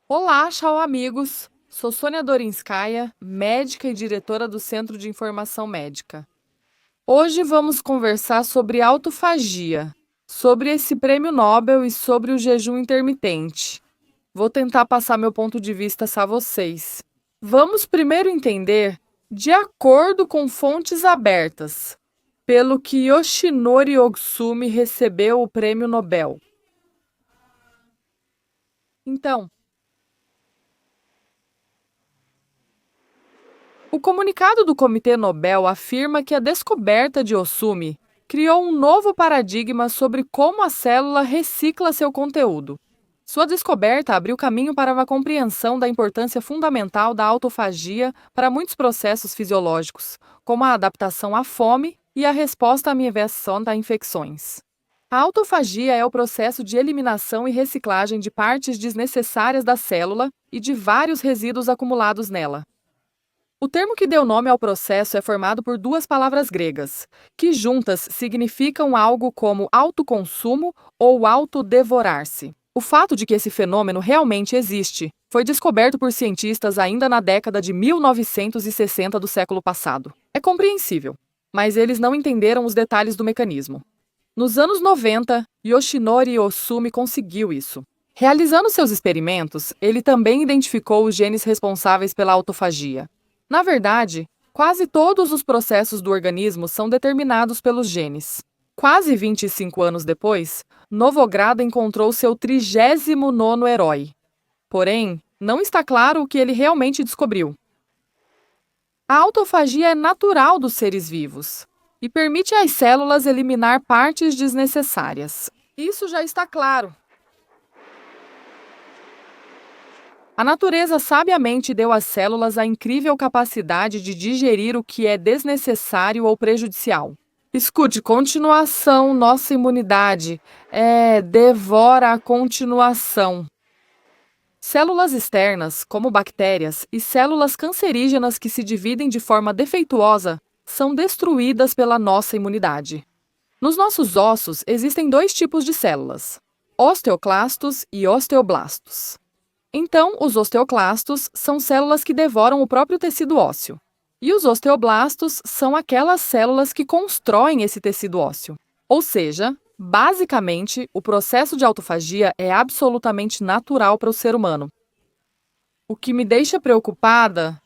Olá, tchau amigos! Sou Sônia Dorinskaya, médica e diretora do Centro de Informação Médica. Médica e diretora do Centro de Informação Médica. Hoje vamos conversar sobre autofagia, sobre esse prêmio Nobel e sobre o jejum intermitente. Vou tentar passar meu ponto de vista a vocês. Vamos primeiro entender, de acordo com fontes abertas, pelo que Yoshinori Ohsumi recebeu o prêmio Nobel. Então, o comunicado do Comitê Nobel afirma que a descoberta de Ohsumi criou um novo paradigma sobre como a célula recicla seu conteúdo. Sua descoberta abriu caminho para uma compreensão da importância fundamental da autofagia para muitos processos fisiológicos, como a adaptação à fome e a resposta à amiversão das infecções. A autofagia é o processo de eliminação e reciclagem de partes desnecessárias da célula e de vários resíduos acumulados nela. O termo que deu nome ao processo é formado por duas palavras gregas, que juntas significam algo como autoconsumo ou autodevorar-se. O fato de que esse fenômeno realmente existe foi descoberto por cientistas ainda na década de 1960 do século passado. É compreensível, mas eles não entenderam os detalhes do mecanismo. Nos anos 90, Yoshinori Ohsumi conseguiu isso. Realizando seus experimentos, ele também identificou os genes responsáveis pela autofagia. Na verdade, quase todos os processos do organismo são determinados pelos genes. Quase 25 anos depois, Novogrado encontrou seu 39º herói. Porém, não está claro o que ele realmente descobriu. A autofagia é natural dos seres vivos e permite às células eliminar partes desnecessárias. Isso já está claro. A natureza sabiamente deu às células a incrível capacidade de digerir o que é desnecessário ou prejudicial. Escute, continuação, nossa imunidade devora a continuação. Células externas, como bactérias, e células cancerígenas que se dividem de forma defeituosa, são destruídas pela nossa imunidade. Nos nossos ossos existem dois tipos de células: osteoclastos e osteoblastos. Então, os osteoclastos são células que devoram o próprio tecido ósseo. E os osteoblastos são aquelas células que constroem esse tecido ósseo. Ou seja, basicamente, o processo de autofagia é absolutamente natural para o ser humano. O que me deixa preocupada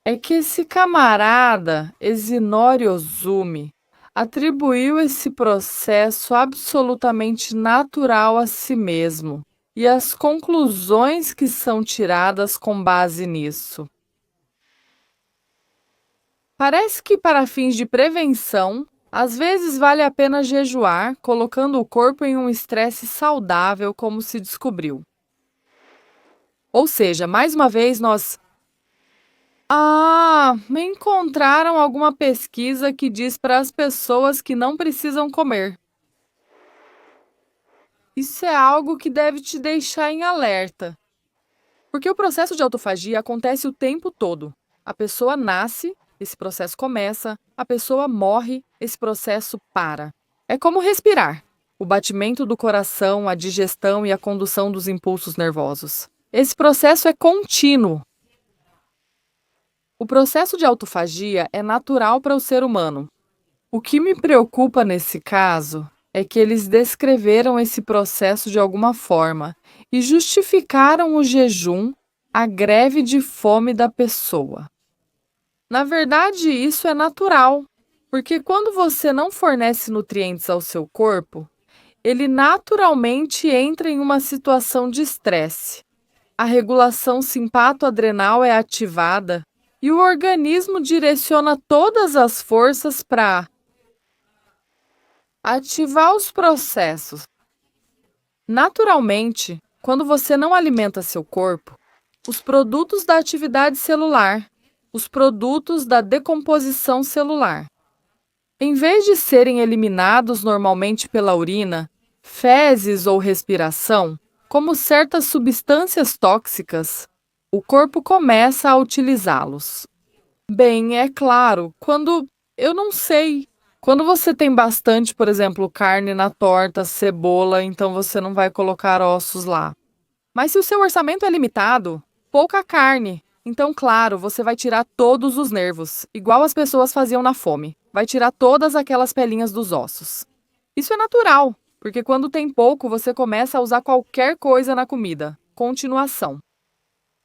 é que esse camarada, Yoshinori Ohsumi, atribuiu esse processo absolutamente natural a si mesmo. E as conclusões que são tiradas com base nisso. Parece que, para fins de prevenção, às vezes vale a pena jejuar, colocando o corpo em um estresse saudável, como se descobriu. Ou seja, mais uma vez me encontraram alguma pesquisa que diz para as pessoas que não precisam comer. Isso é algo que deve te deixar em alerta. Porque o processo de autofagia acontece o tempo todo. A pessoa nasce, esse processo começa, a pessoa morre, esse processo para. É como respirar. O batimento do coração, a digestão e a condução dos impulsos nervosos. Esse processo é contínuo. O processo de autofagia é natural para o ser humano. O que me preocupa nesse caso é que eles descreveram esse processo de alguma forma e justificaram o jejum, a greve de fome da pessoa. Na verdade, isso é natural, porque quando você não fornece nutrientes ao seu corpo, ele naturalmente entra em uma situação de estresse. A regulação simpato-adrenal é ativada e o organismo direciona todas as forças para ativar os processos. Naturalmente, quando você não alimenta seu corpo, os produtos da atividade celular, os produtos da decomposição celular, em vez de serem eliminados normalmente pela urina, fezes ou respiração, como certas substâncias tóxicas, o corpo começa a utilizá-los. Bem, é claro, eu não sei. Quando você tem bastante, por exemplo, carne na torta, cebola, então você não vai colocar ossos lá. Mas se o seu orçamento é limitado, pouca carne. Então, claro, você vai tirar todos os nervos, igual as pessoas faziam na fome. Vai tirar todas aquelas pelinhas dos ossos. Isso é natural, porque quando tem pouco, você começa a usar qualquer coisa na comida. Continuação.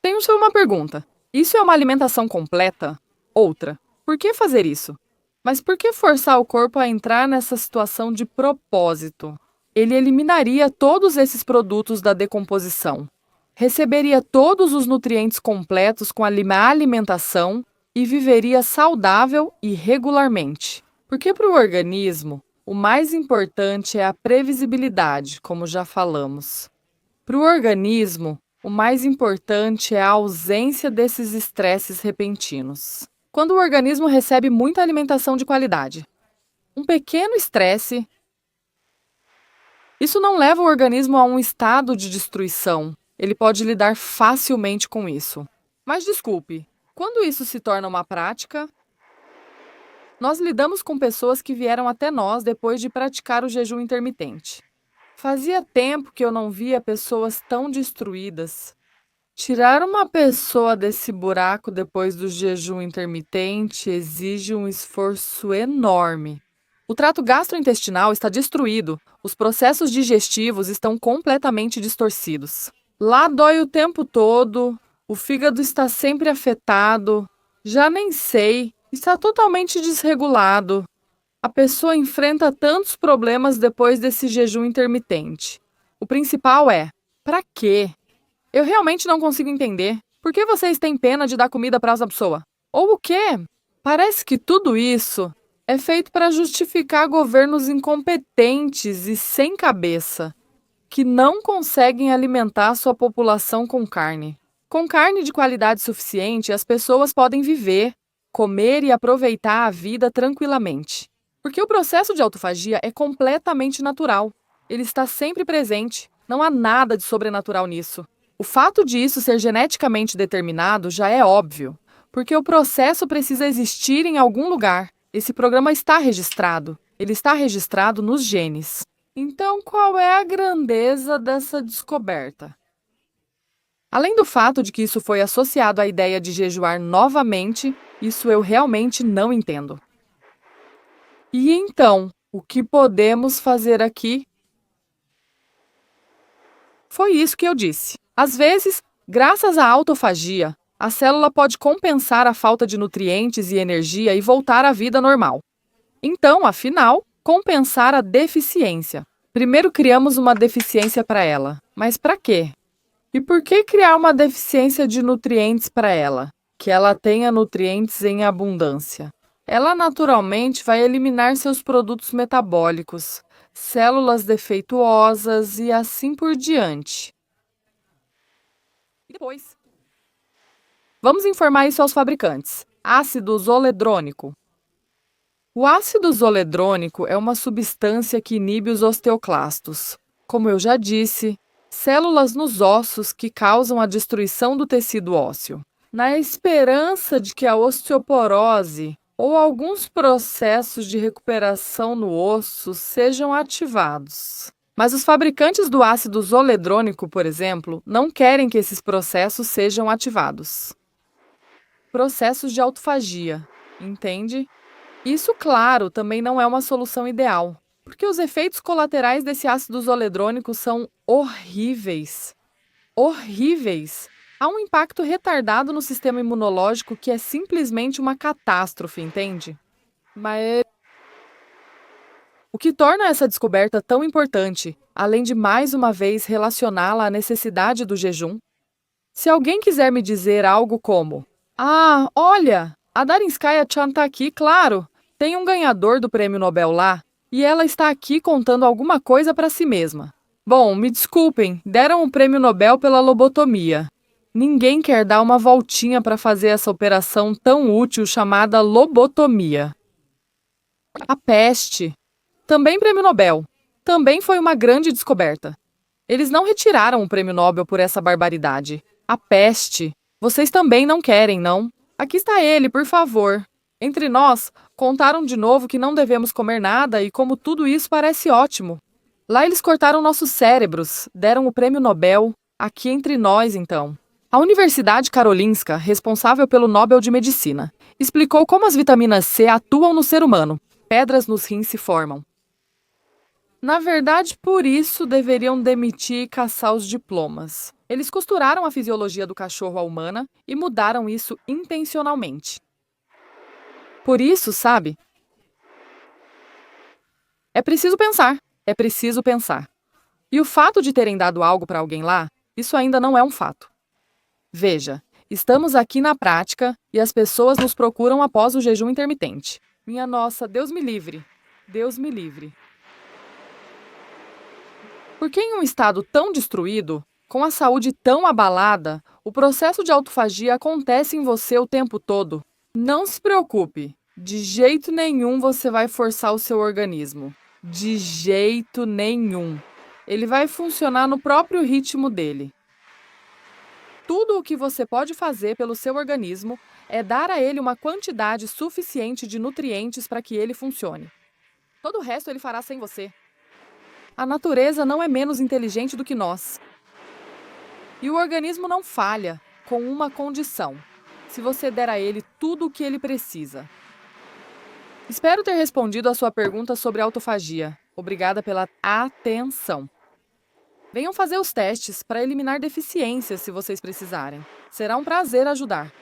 Tenho só uma pergunta. Isso é uma alimentação completa? Outra. Por que fazer isso? Mas por que forçar o corpo a entrar nessa situação de propósito? Ele eliminaria todos esses produtos da decomposição, receberia todos os nutrientes completos com a alimentação e viveria saudável e regularmente. Porque para o organismo, o mais importante é a previsibilidade, como já falamos. Para o organismo, o mais importante é a ausência desses estresses repentinos. Quando o organismo recebe muita alimentação de qualidade, um pequeno estresse, isso não leva o organismo a um estado de destruição. Ele pode lidar facilmente com isso. Mas desculpe, quando isso se torna uma prática, nós lidamos com pessoas que vieram até nós depois de praticar o jejum intermitente. Fazia tempo que eu não via pessoas tão destruídas. Tirar uma pessoa desse buraco depois do jejum intermitente exige um esforço enorme. O trato gastrointestinal está destruído, os processos digestivos estão completamente distorcidos. Lá dói o tempo todo, o fígado está sempre afetado, já nem sei, está totalmente desregulado. A pessoa enfrenta tantos problemas depois desse jejum intermitente. O principal é, para quê? Eu realmente não consigo entender. Por que vocês têm pena de dar comida para essa pessoa? Ou o quê? Parece que tudo isso é feito para justificar governos incompetentes e sem cabeça, que não conseguem alimentar sua população com carne. Com carne de qualidade suficiente, as pessoas podem viver, comer e aproveitar a vida tranquilamente. Porque o processo de autofagia é completamente natural. Ele está sempre presente. Não há nada de sobrenatural nisso. O fato disso ser geneticamente determinado já é óbvio, porque o processo precisa existir em algum lugar. Esse programa está registrado. Ele está registrado nos genes. Então, qual é a grandeza dessa descoberta? Além do fato de que isso foi associado à ideia de jejuar novamente, isso eu realmente não entendo. E então, o que podemos fazer aqui? Foi isso que eu disse. Às vezes, graças à autofagia, a célula pode compensar a falta de nutrientes e energia e voltar à vida normal. Então, afinal, compensar a deficiência. Primeiro criamos uma deficiência para ela. Mas para quê? E por que criar uma deficiência de nutrientes para ela? Que ela tenha nutrientes em abundância. Ela naturalmente vai eliminar seus produtos metabólicos, células defeituosas e assim por diante. E depois, vamos informar isso aos fabricantes. Ácido zoledrônico. O ácido zoledrônico é uma substância que inibe os osteoclastos. Como eu já disse, células nos ossos que causam a destruição do tecido ósseo. Na esperança de que a osteoporose ou alguns processos de recuperação no osso sejam ativados. Mas os fabricantes do ácido zoledrônico, por exemplo, não querem que esses processos sejam ativados. Processos de autofagia, entende? Isso, claro, também não é uma solução ideal, porque os efeitos colaterais desse ácido zoledrônico são horríveis. Horríveis! Há um impacto retardado no sistema imunológico que é simplesmente uma catástrofe, entende? Mas o que torna essa descoberta tão importante, além de mais uma vez relacioná-la à necessidade do jejum? Se alguém quiser me dizer algo como: "Ah, olha, a Darinskaya-chan está aqui, claro, tem um ganhador do prêmio Nobel lá, e ela está aqui contando alguma coisa para si mesma." Bom, me desculpem, deram o prêmio Nobel pela lobotomia. Ninguém quer dar uma voltinha para fazer essa operação tão útil chamada lobotomia. A peste. Também prêmio Nobel. Também foi uma grande descoberta. Eles não retiraram o prêmio Nobel por essa barbaridade. A peste. Vocês também não querem, não? Aqui está ele, por favor. Entre nós, contaram de novo que não devemos comer nada e como tudo isso parece ótimo. Lá eles cortaram nossos cérebros, deram o prêmio Nobel. Aqui entre nós, então. A Universidade Karolinska, responsável pelo Nobel de Medicina, explicou como as vitaminas C atuam no ser humano. Pedras nos rins se formam. Na verdade, por isso deveriam demitir e caçar os diplomas. Eles costuraram a fisiologia do cachorro à humana e mudaram isso intencionalmente. Por isso, sabe? É preciso pensar. É preciso pensar. E o fato de terem dado algo para alguém lá, isso ainda não é um fato. Veja, estamos aqui na prática e as pessoas nos procuram após o jejum intermitente. Minha nossa, Deus me livre. Deus me livre. Porque em um estado tão destruído, com a saúde tão abalada, o processo de autofagia acontece em você o tempo todo. Não se preocupe, de jeito nenhum você vai forçar o seu organismo. De jeito nenhum. Ele vai funcionar no próprio ritmo dele. Tudo o que você pode fazer pelo seu organismo é dar a ele uma quantidade suficiente de nutrientes para que ele funcione. Todo o resto ele fará sem você. A natureza não é menos inteligente do que nós. E o organismo não falha, com uma condição: se você der a ele tudo o que ele precisa. Espero ter respondido a sua pergunta sobre autofagia. Obrigada pela atenção. Venham fazer os testes para eliminar deficiências se vocês precisarem. Será um prazer ajudar.